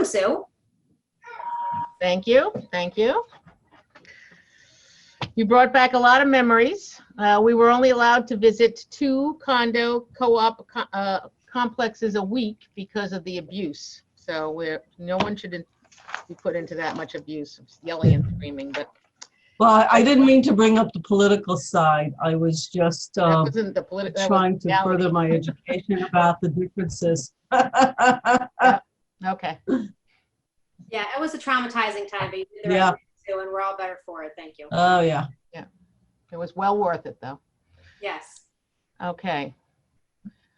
Sue. Thank you. Thank you. You brought back a lot of memories. We were only allowed to visit 2 condo co-op complexes a week because of the abuse. So no one should be put into that much abuse, yelling and screaming. But well, I didn't mean to bring up the political side. I was just that wasn't the trying to further my education about the differences. Yep. Okay. Yeah, it was a traumatizing time, but you did the right thing too, and we're all better for it. Thank you. Oh, yeah. Yeah. It was well worth it, though. Yes. Okay.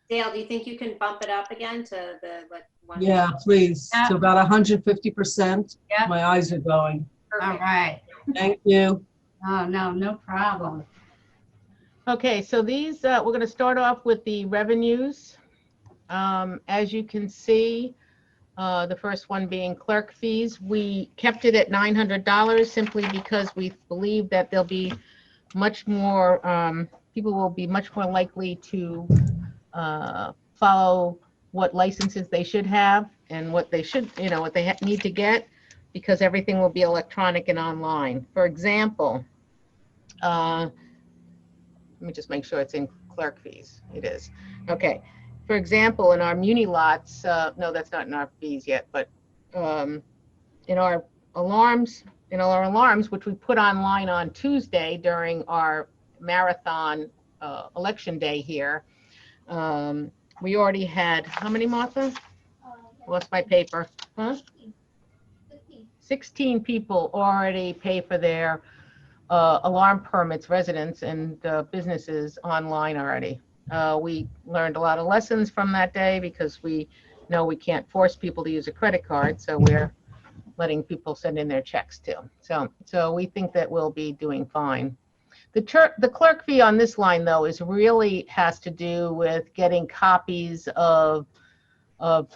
Dale, do you think you can bump it up again to the one? Yeah, please. Yeah. To about 150%. Yeah. My eyes are going. All right. Thank you. Oh, no problem. Okay, so these, we're going to start off with the revenues. As you can see, the first one being clerk fees. We kept it at $900 simply because we believe that there'll be much more, people will be much more likely to follow what licenses they should have and what they should, what they need to get, because everything will be electronic and online. For example, let me just make sure it's in clerk fees. It is. Okay. For example, in our muni lots, no, that's not in our fees yet, but in our alarms, which we put online on Tuesday during our marathon election day here, we already had, how many, Martha? Lost my paper. Huh? 16 people already pay for their alarm permits, residents and businesses online already. We learned a lot of lessons from that day because we know we can't force people to use a credit card, so we're letting people send in their checks too. So we think that we'll be doing fine. The clerk fee on this line, though, really has to do with getting copies of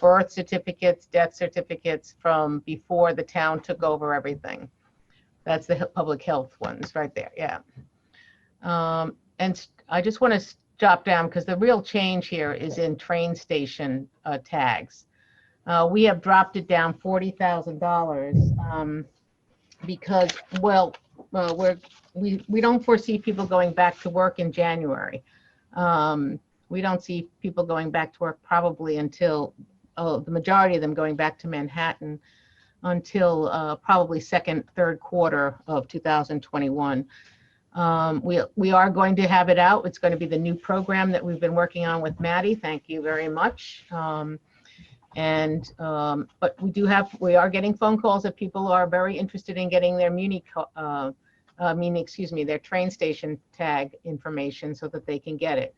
birth certificates, death certificates from before the town took over everything. That's the public health ones right there, yeah. And I just want to drop down because the real change here is in train station tags. We have dropped it down $40,000 because, well, we don't foresee people going back to work in January. We don't see people going back to work probably until, the majority of them going back to Manhattan until probably third quarter of 2021. We are going to have it out. It's going to be the new program that we've been working on with Maddie. Thank you very much. But we are getting phone calls that people are very interested in getting their their train station tag information so that they can get it.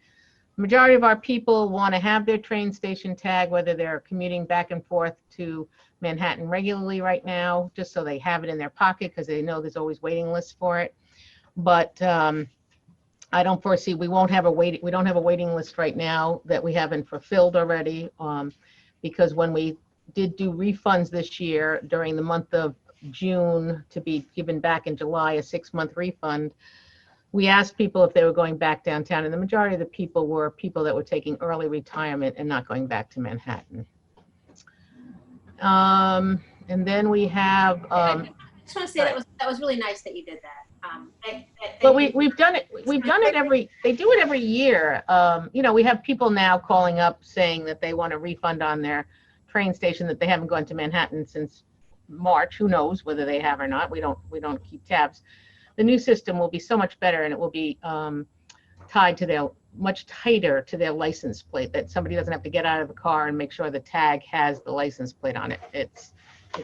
The majority of our people want to have their train station tag, whether they're commuting back and forth to Manhattan regularly right now, just so they have it in their pocket because they know there's always waiting lists for it. But I don't foresee, we don't have a waiting list right now that we haven't fulfilled already, because when we did do refunds this year during the month of June to be given back in July, a 6-month refund, we asked people if they were going back downtown, and the majority of the people were people that were taking early retirement and not going back to Manhattan. And then we have. I just want to say that was really nice that you did that. But we've done it. We've done it They do it every year. We have people now calling up saying that they want a refund on their train station that they haven't gone to Manhattan since March. Who knows whether they have or not? We don't keep tabs. The new system will be so much better, and it will be tied to much tighter to their license plate, that somebody doesn't have to get out of the car and make sure the tag has the license plate on it. It's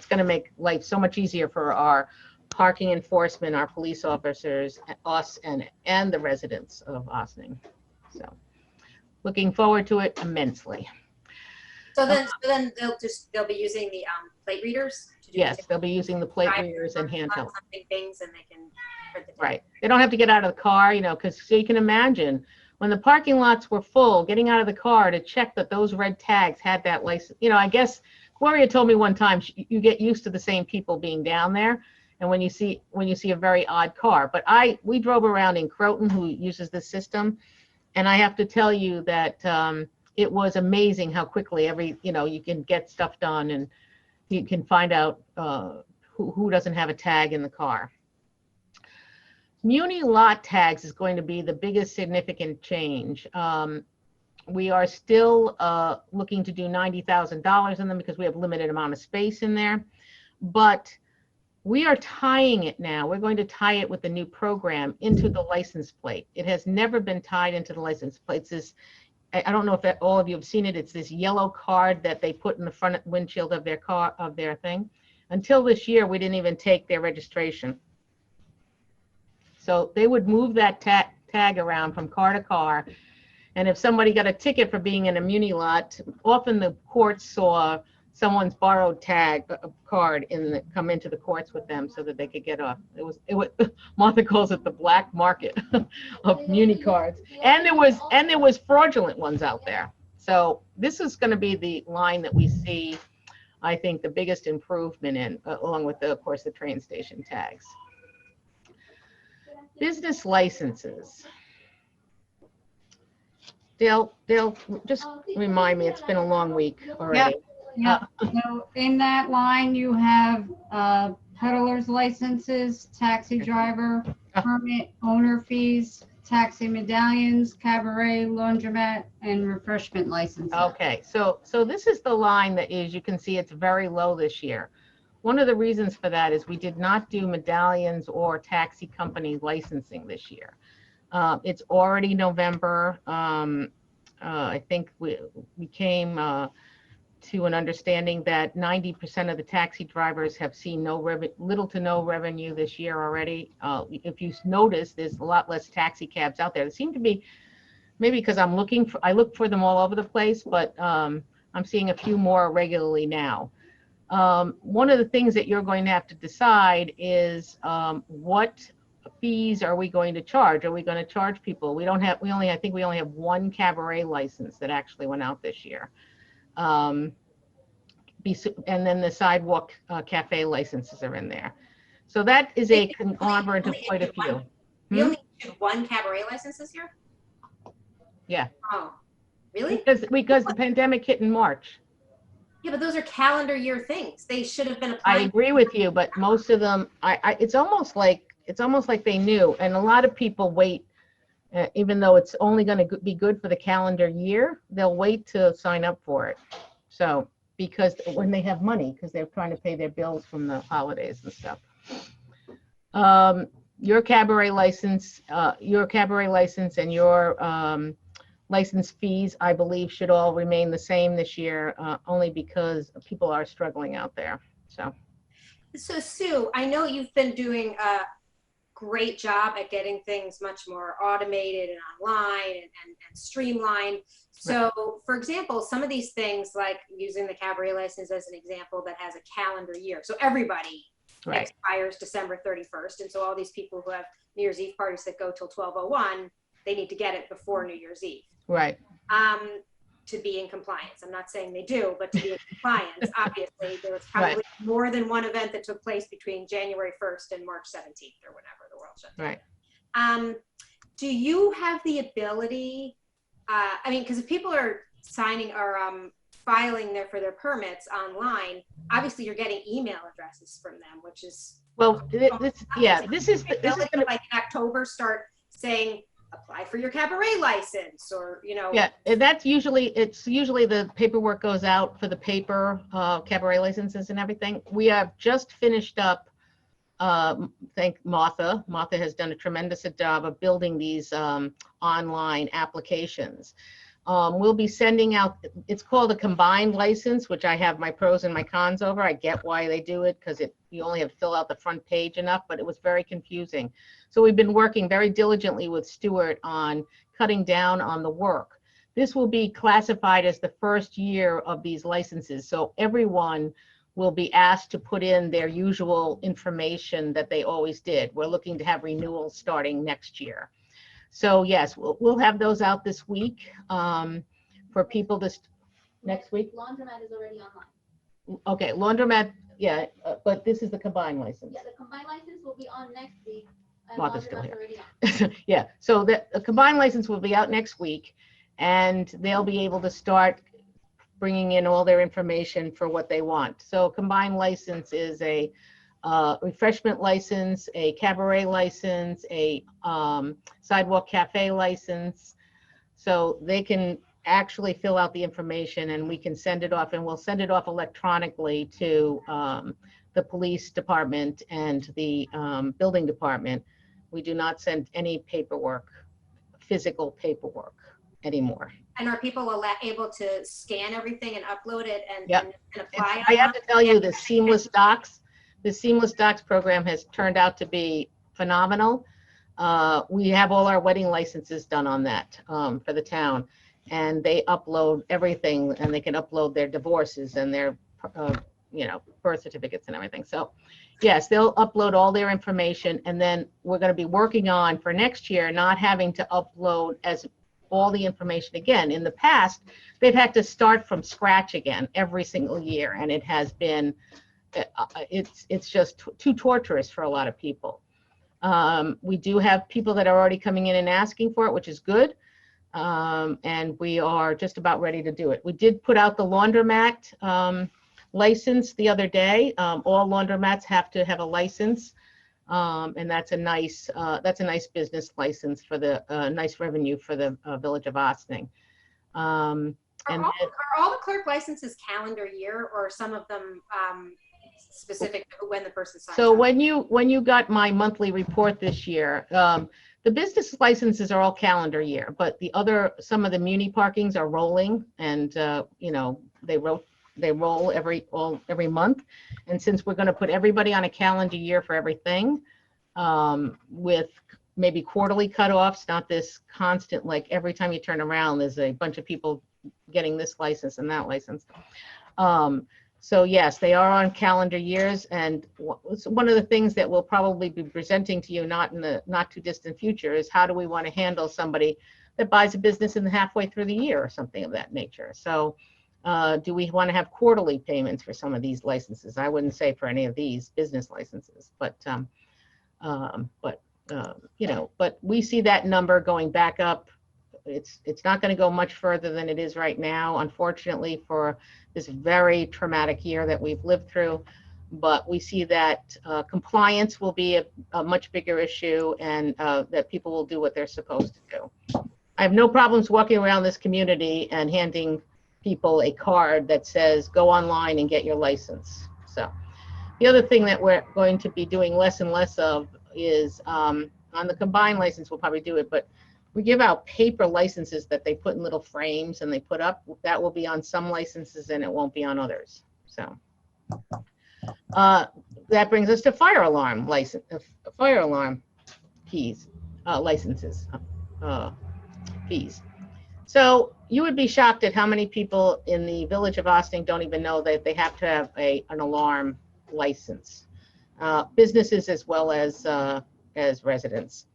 going to make life so much easier for our parking enforcement, our police officers, us, and the residents of Ossining. So, looking forward to it immensely. So then they'll be using the plate readers. Yes, they'll be using the plate readers and handheld things, and they can print the tag. Right. They don't have to get out of the car, because so you can imagine when the parking lots were full, getting out of the car to check that those red tags had that license. I guess Gloria told me one time you get used to the same people being down there, and when you see a very odd car. But we drove around in Croton, who uses this system, and I have to tell you that it was amazing how quickly you can get stuff done, you can find out who doesn't have a tag in the car. Muni lot tags is going to be the biggest significant change. We are still looking to do $90,000 in them because we have limited amount of space in there, but we are tying it now. We're going to tie it with the new program into the license plate. It has never been tied into the license plates. I don't know if all of you have seen it. It's this yellow card that they put in the front windshield of their car, of their thing. Until this year, we didn't even take their registration. So they would move that tag around from car to car. And if somebody got a ticket for being in a muni lot, often the courts saw someone's borrowed tag card come into the courts with them so that they could get off. It was Martha calls it the black market of muni cards. And there was fraudulent ones out there. So this is going to be the line that we see, I think, the biggest improvement in, along with, of course, the train station tags. Business licenses. Dale, just remind me, it's been a long week already. Yeah. So in that line, you have peddler's licenses, taxi driver, permit, owner fees, taxi medallions, cabaret, laundromat, and refreshment licenses. Okay, so this is the line that is, you can see it's very low this year. One of the reasons for that is we did not do medallions or taxi company licensing this year. It's already November. I think we came to an understanding that 90% of the taxi drivers have seen little to no revenue this year already. If you notice, there's a lot less taxi cabs out there. There seem to be, maybe because I look for them all over the place, but I'm seeing a few more regularly now. One of the things that you're going to have to decide is what fees are we going to charge? Are we going to charge people? I think we only have one cabaret license that actually went out this year. And then the sidewalk cafe licenses are in there. So that is a conglomerate of quite a few. We only issued one cabaret license this year? Yeah. Oh, really? Because the pandemic hit in March. Yeah, but those are calendar year things. They should have been I applying. agree with you, but most of them, it's almost like they knew. And a lot of people wait, even though it's only going to be good for the calendar year, they'll wait to sign up for it. So, because when they have money, because they're trying to pay their bills from the holidays and stuff. Your cabaret license and your license fees, I believe, should all remain the same this year, only because people are struggling out there. So Sue, I know you've been doing a great job at getting things much more automated and online and streamlined. So, for example, some of these things, like using the cabaret license as an example, that has a calendar year. So everybody expires December 31st. And so all these people who have New Year's Eve parties that go till 12:01, they need to get it before New Year's Eve. Right. To be in compliance. I'm not saying they do, but to be in compliance, obviously, there was probably more than one event that took place between January 1st and March 17th or whenever the world shut down. Right. Do you have the ability, I mean, because if people are signing or filing for their permits online, obviously you're getting email addresses from them, which is, well, this is like in October start saying, apply for your cabaret license, or, you know. Yeah, it's usually the paperwork goes out for the paper cabaret licenses and everything. We have just finished up, thank Martha. Martha has done a tremendous job of building these online applications. We'll be sending out, it's called a combined license, which I have my pros and my cons over. I get why they do it, because you only have to fill out the front page enough, but it was very confusing. So we've been working very diligently with Stuart on cutting down on the work. This will be classified as the first year of these licenses. So everyone will be asked to put in their usual information that they always did. We're looking to have renewals starting next year. So yes, we'll have those out this week for people to, next week? Laundromat is already online. Okay, laundromat, yeah, but this is the combined license. Yeah, the combined license will be on next week. Martha's still here. Yeah, so the combined license will be out next week, and they'll be able to start bringing in all their information for what they want. So a combined license is a refreshment license, a cabaret license, a sidewalk cafe license. So they can actually fill out the information and we can send it off, and we'll send it off electronically to the police department and the building department. We do not send any paperwork, physical paperwork anymore. And are people able to scan everything and upload it and, Yep. and apply? I have to tell you, Yeah. the Seamless Docs program has turned out to be phenomenal. We have all our wedding licenses done on that for the town, and they upload everything, and they can upload their divorces and their, birth certificates and everything. So yes, they'll upload all their information, and then we're going to be working on for next year, not having to upload all the information again. In the past, they've had to start from scratch again every single year, and it has been, it's just too torturous for a lot of people. We do have people that are already coming in and asking for it, which is good. And we are just about ready to do it. We did put out the laundromat license the other day. All laundromats have to have a license. And that's a nice business license for the nice revenue for the Village of Ossining. Are all the clerk licenses calendar year, or some of them specific to when the person signs So up? when you got my monthly report this year, the business licenses are all calendar year, but some of the muni parkings are rolling, and they roll every month. And since we're going to put everybody on a calendar year for everything, with maybe quarterly cutoffs, not this constant, like every time you turn around, there's a bunch of people getting this license and that license. So yes, they are on calendar years, and one of the things that we'll probably be presenting to you, not in the not too distant future, is how do we want to handle somebody that buys a business in halfway through the year or something of that nature. So do we want to have quarterly payments for some of these licenses? I wouldn't say for any of these business licenses, but we see that number going back up. It's not going to go much further than it is right now, unfortunately, for this very traumatic year that we've lived through. But we see that compliance will be a much bigger issue, and that people will do what they're supposed to do. I have no problems walking around this community and handing people a card that says, go online and get your license. So the other thing that we're going to be doing less and less of is on the combined license, we'll probably do it, but we give out paper licenses that they put in little frames and they put up. That will be on some licenses and it won't be on others. So that brings us to fire alarm license, fire alarm fees, licenses, fees. So you would be shocked at how many people in the Village of Ossining don't even know that they have to have an alarm license, businesses as well as residents.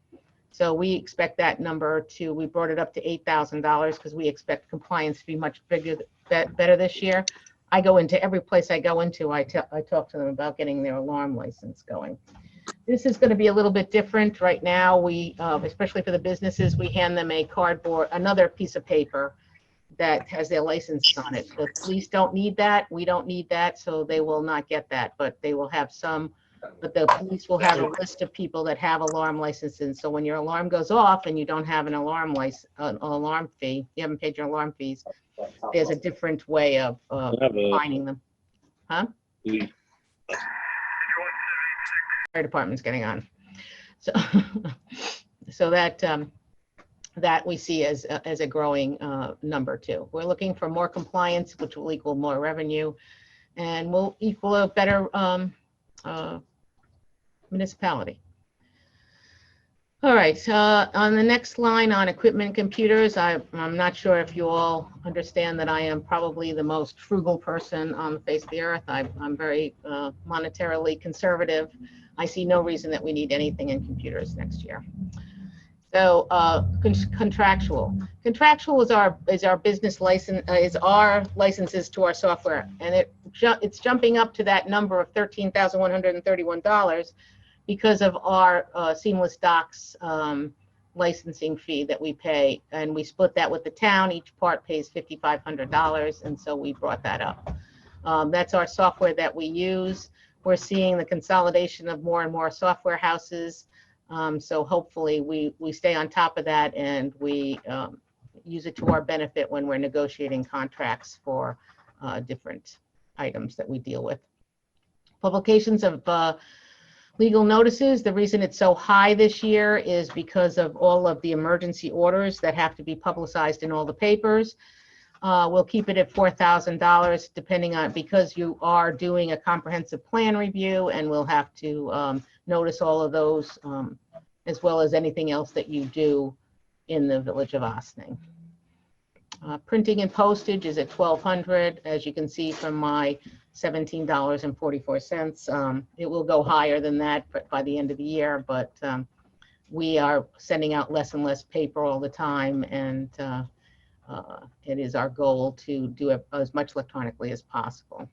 So we expect that number we brought it up to $8,000 because we expect compliance to be much better this year. I go into every place I go into, I talk to them about getting their alarm license going. This is going to be a little bit different right now. We, especially for the businesses, we hand them another piece of paper that has their license on it. The police don't need that. We don't need that, so they will not get that, but they will have some. But the police will have a list of people that have alarm licenses. So when your alarm goes off and you don't have an alarm fee, you haven't paid your alarm fees, there's a different way of finding them. Huh? Fire department's getting on. So that we see as a growing number too. We're looking for more compliance, which will equal more revenue, and will equal a better municipality. All right, on the next line on equipment and computers, I'm not sure if you all understand that I am probably the most frugal person on the face of the earth. I'm very monetarily conservative. I see no reason that we need anything in computers next year. So contractual is our business license, is our licenses to our software, and it's jumping up to that number of $13,131 because of our Seamless Docs licensing fee that we pay, and we split that with the town. Each part pays $5,500, and so we brought that up. That's our software that we use. We're seeing the consolidation of more and more software houses, so hopefully we stay on top of that, and we use it to our benefit when we're negotiating contracts for different items that we deal with. Publications of legal notices. The reason it's so high this year is because of all of the emergency orders that have to be publicized in all the papers. We'll keep it at $4,000 depending on, because you are doing a comprehensive plan review, and we'll have to notice all of those as well as anything else that you do in the Village of Ossining. Printing and postage is at $1,200. As you can see from my $17.44. It will go higher than that by the end of the year, but we are sending out less and less paper all the time, and it is our goal to do it as much electronically as possible.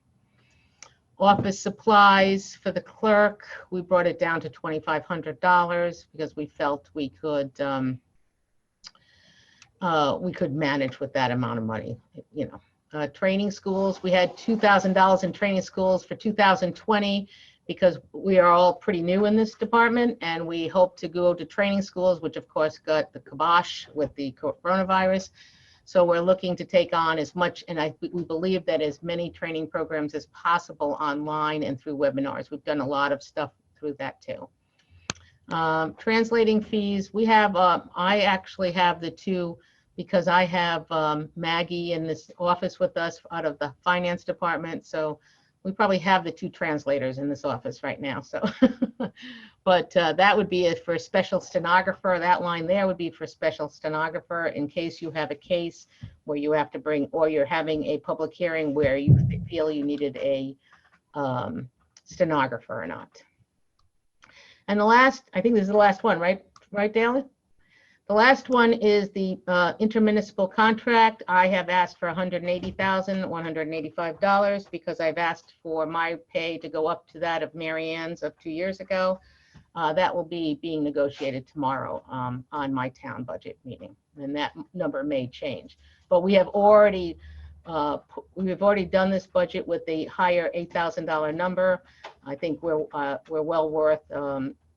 Office supplies for the clerk, we brought it down to $2,500 because we felt we could manage with that amount of money, you know. Training schools, we had $2,000 in training schools for 2020 because we are all pretty new in this department, and we hope to go to training schools, which of course got the kibosh with the coronavirus. So we're looking to take on as much, and we believe that as many training programs as possible online and through webinars. We've done a lot of stuff through that too. Translating fees, we have, I actually have the two, because I have Maggie in this office with us out of the finance department. So we probably have the two translators in this office right now. So, but that would be for a special stenographer. That line there would be for special stenographer in case you have a case where you have to bring, or you're having a public hearing where you feel you needed a stenographer or not. And the last, I think this is the last one, right? Right, Dale? The last one is the intermunicipal contract. I have asked for $180,185 because I've asked for my pay to go up to that of Mary Ann's of 2 years ago. That will be being negotiated tomorrow on my town budget meeting, and that number may change. But we have already done this budget with a higher $8,000 number. I think we're well worth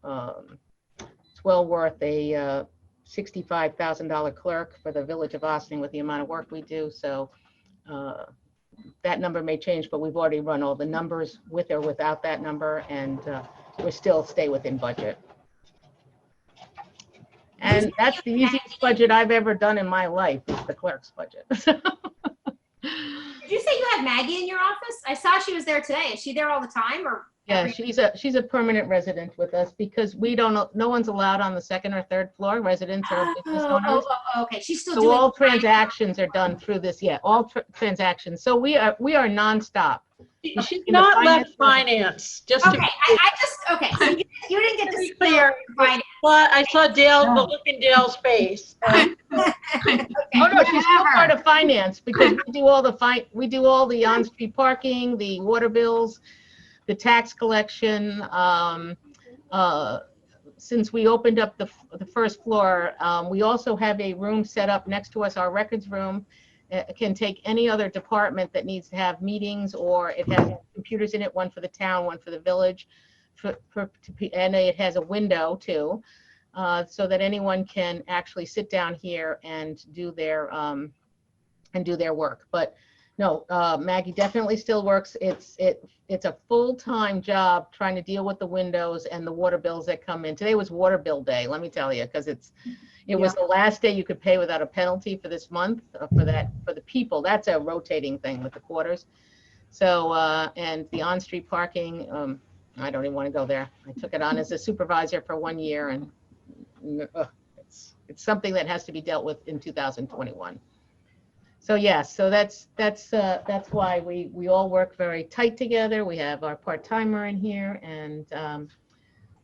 it's well worth a $65,000 clerk for the Village of Ossining with the amount of work we do. So that number may change, but we've already run all the numbers with or without that number, and we still stay within budget. And that's the easiest budget I've ever done in my life, is the clerk's budget. Did you say you had Maggie in your office? I saw she was there today. Is she there all the time, or? Yeah, she's a permanent resident with us because no one's allowed on the second or third floor. Residents are business owners. Okay. She's still So doing all transactions are done through this. Yeah, all transactions. So we are nonstop. She's not left finance. Just okay. To Okay. So you didn't get to be see clear. finance. But I saw Dale, the look in Dale's face. Oh no, she's still part of finance because we do all the on-street parking, the water bills, the tax collection. Since we opened up the first floor, we also have a room set up next to us, our records room. It can take any other department that needs to have meetings, or it has computers in it, one for the town, one for the village, and it has a window too, so that anyone can actually sit down here and do their work. But no, Maggie definitely still works. It's a full-time job trying to deal with the windows and the water bills that come in. Today was water bill day, let me tell you, because it was the last day you could pay without a penalty for this month for the people. That's a rotating thing with the quarters. So and the on-street parking, I don't even want to go there. I took it on as a supervisor for 1 year, and it's something that has to be dealt with in 2021. So yes, so that's why we all work very tight together. We have our part-timer in here, and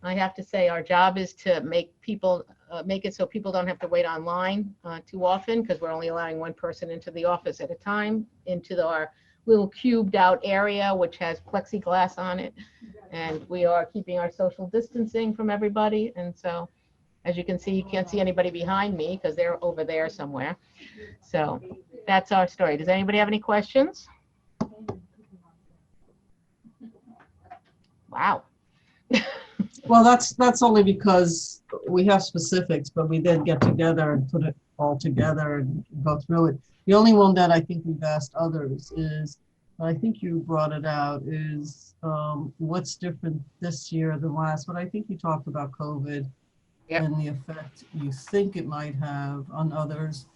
I have to say our job is to make it so people don't have to wait online too often, because we're only allowing one person into the office at a time, into our little cubed out area, which has plexiglass on it, and we are keeping our social distancing from everybody, and so As you can see, you can't see anybody behind me because they're over there somewhere. So that's our story. Does anybody have any questions? Wow. Well, that's only because we have specifics, but we then get together and put it all together and go through it. The only one that I think we've asked others is, I think you brought it out, is what's different this year than last. But I think you talked about COVID and the effect you think it might have on others.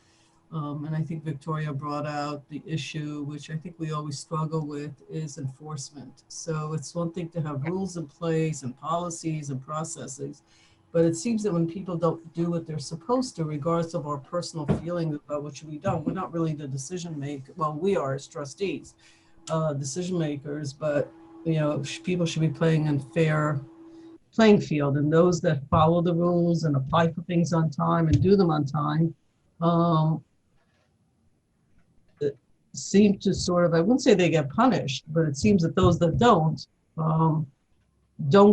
And I think Victoria brought out the issue, which I think we always struggle with, is enforcement. So it's one thing to have rules in place and policies and processes, but it seems that when people don't do what they're supposed to, regardless of our personal feelings about what should be done, we're not really the decision maker. Well, we are as trustees, decision makers, but people should be playing in fair playing field, and those that follow the rules and apply for things on time and do them on time seem to sort of, I wouldn't say they get punished, but it seems that those that don't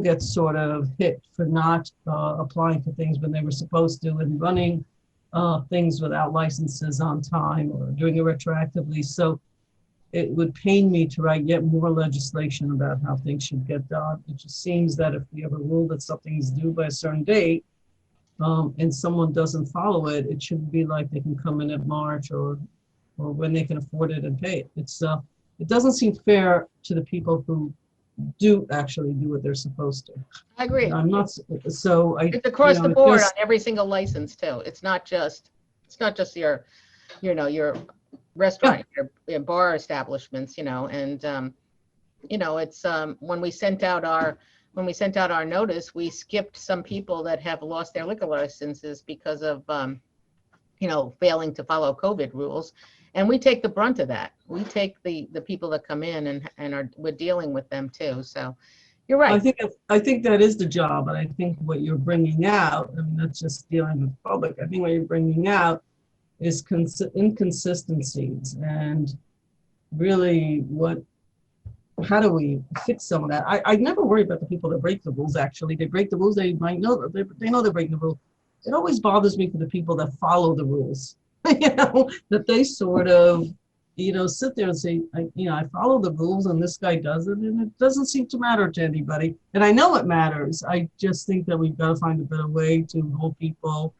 get sort of hit for not applying for things when they were supposed to and running things without licenses on time or doing it retroactively. So it would pain me to write yet more legislation about how things should get done. It just seems that if we have a rule that something is due by a certain date and someone doesn't follow it, it shouldn't be like they can come in at March or when they can afford it and pay it. It doesn't seem fair to the people who do actually do what they're supposed to. I agree. I'm not, so I. It's across the board on every single license too. It's not just your restaurant, your bar establishments, and it's when we sent out our notice, we skipped some people that have lost their liquor licenses because of failing to follow COVID rules. And we take the brunt of that. We take the people that come in and we're dealing with them too. So you're right. I think that is the job. And I think what you're bringing out, I mean, that's just dealing with the public. I think what you're bringing out is inconsistencies and really how do we fix some of that? I never worry about the people that break the rules. Actually, they break the rules. They might know they know they're breaking the rules. It always bothers me for the people that follow the rules. That they sort of, sit there and say, I follow the rules and this guy doesn't, and it doesn't seem to matter to anybody. And I know it matters. I just think that we've got to find a better way to hold people's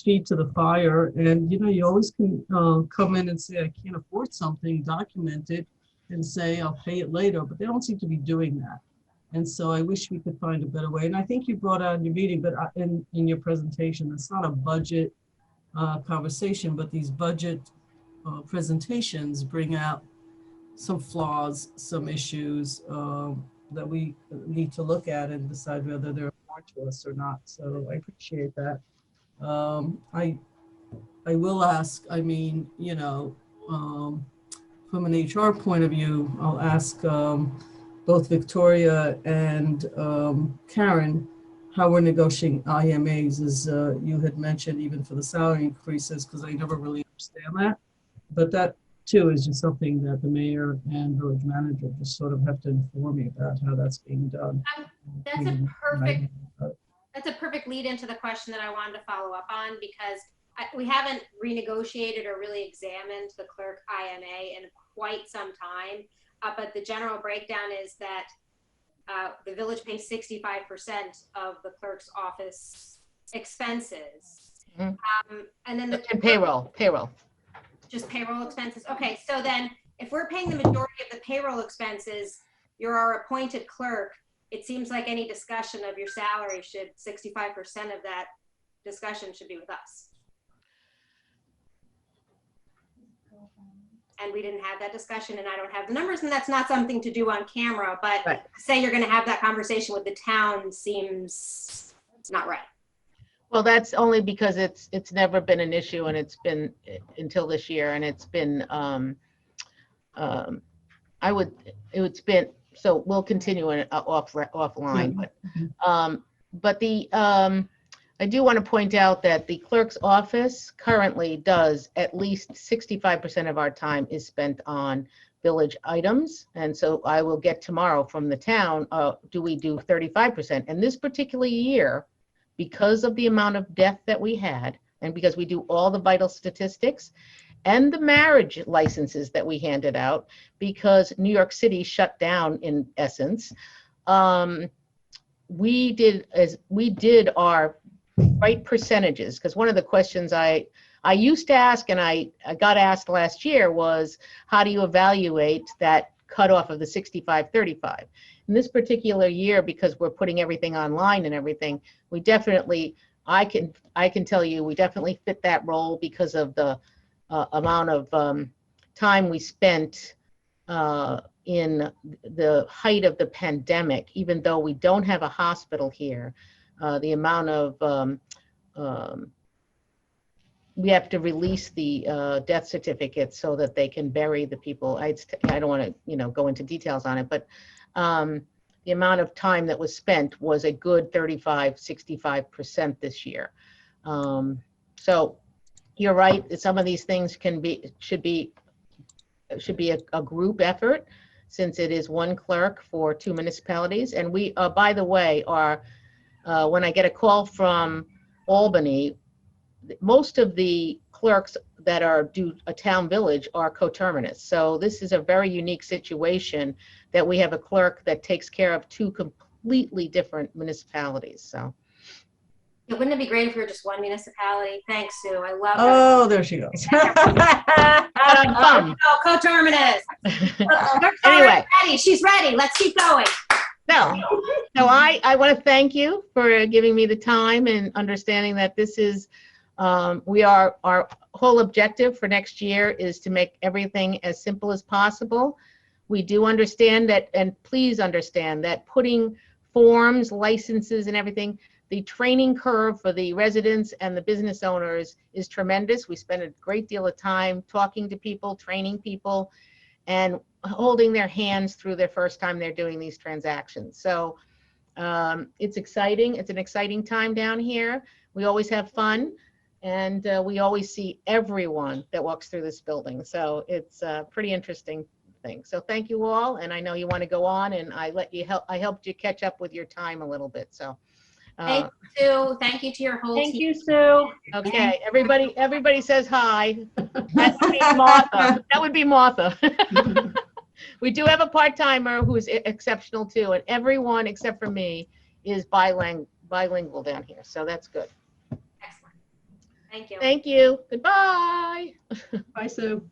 feet to the fire. And, you always can come in and say, I can't afford something, document it and say, I'll pay it later. But they don't seem to be doing that. And so I wish we could find a better way. And I think you brought out in your meeting, but in your presentation, it's not a budget conversation, but these budget presentations bring out some flaws, some issues that we need to look at and decide whether they're important to us or not. So I appreciate that. I will ask, from an HR point of view, I'll ask both Victoria and Karen how we're negotiating IMAs, as you had mentioned, even for the salary increases, because I never really understand that. But that too is just something that the mayor and village manager just sort of have to inform me about how that's being done. That's a perfect lead into the question that I wanted to follow up on, because we haven't renegotiated or really examined the clerk IMA in quite some time. But the general breakdown is that the village pays 65% of the clerk's office expenses. Mm-hmm. And then payroll. Just payroll expenses. Okay, so then if we're paying the majority of the payroll expenses, you're our appointed clerk. It seems like any discussion of your salary 65% of that discussion should be with us. And we didn't have that discussion, and I don't have the numbers, and that's not something to do on camera, but right. Say you're going to have that conversation with the town seems not right. Well, that's only because it's never been an issue, and it's been until this year, and it's been so we'll continue it offline, but I do want to point out that the clerk's office currently does at least 65% of our time is spent on village items. And so I will get tomorrow from the town, do we do 35%? And this particular year, because of the amount of death that we had, and because we do all the vital statistics and the marriage licenses that we handed out, because New York City shut down in essence, we did our right percentages. Because one of the questions I used to ask, and I got asked last year, was how do you evaluate that cutoff of the 65-35? In this particular year, because we're putting everything online and everything, we definitely, I can tell you, we definitely fit that role because of the amount of time we spent in the height of the pandemic. Even though we don't have a hospital here, the amount of we have to release the death certificates so that they can bury the people. I don't want to, go into details on it, but the amount of time that was spent was a good 35-65% this year. So you're right that some of these things should be a group effort, since it is one clerk for 2 municipalities. And we, by the way, are when I get a call from Albany, most of the clerks that are due a town village are coterminous. So this is a very unique situation that we have a clerk that takes care of 2 completely different municipalities. So. Yeah, wouldn't it be great if we were just one municipality? Thanks, Sue. I love that. Oh, there she goes. Oh, coterminous. Anyway. Ready. She's ready. Let's keep going. So I want to thank you for giving me the time and understanding that this is, our whole objective for next year is to make everything as simple as possible. We do understand that, and please understand that putting forms, licenses, and everything, the training curve for the residents and the business owners is tremendous. We spend a great deal of time talking to people, training people, and holding their hands through their first time they're doing these transactions. So it's exciting. It's an exciting time down here. We always have fun, and we always see everyone that walks through this building. So it's a pretty interesting thing. So thank you all. And I know you want to go on, and I helped you catch up with your time a little bit. So. Thank you, Sue. Thank you to your whole team. Thank you, Sue. Okay, everybody says hi. That would be Martha. That would be Martha. We do have a part-timer who's exceptional too, and everyone except for me is bilingual down here, so that's good. Excellent. Thank you. Thank you. Goodbye. Bye, Sue.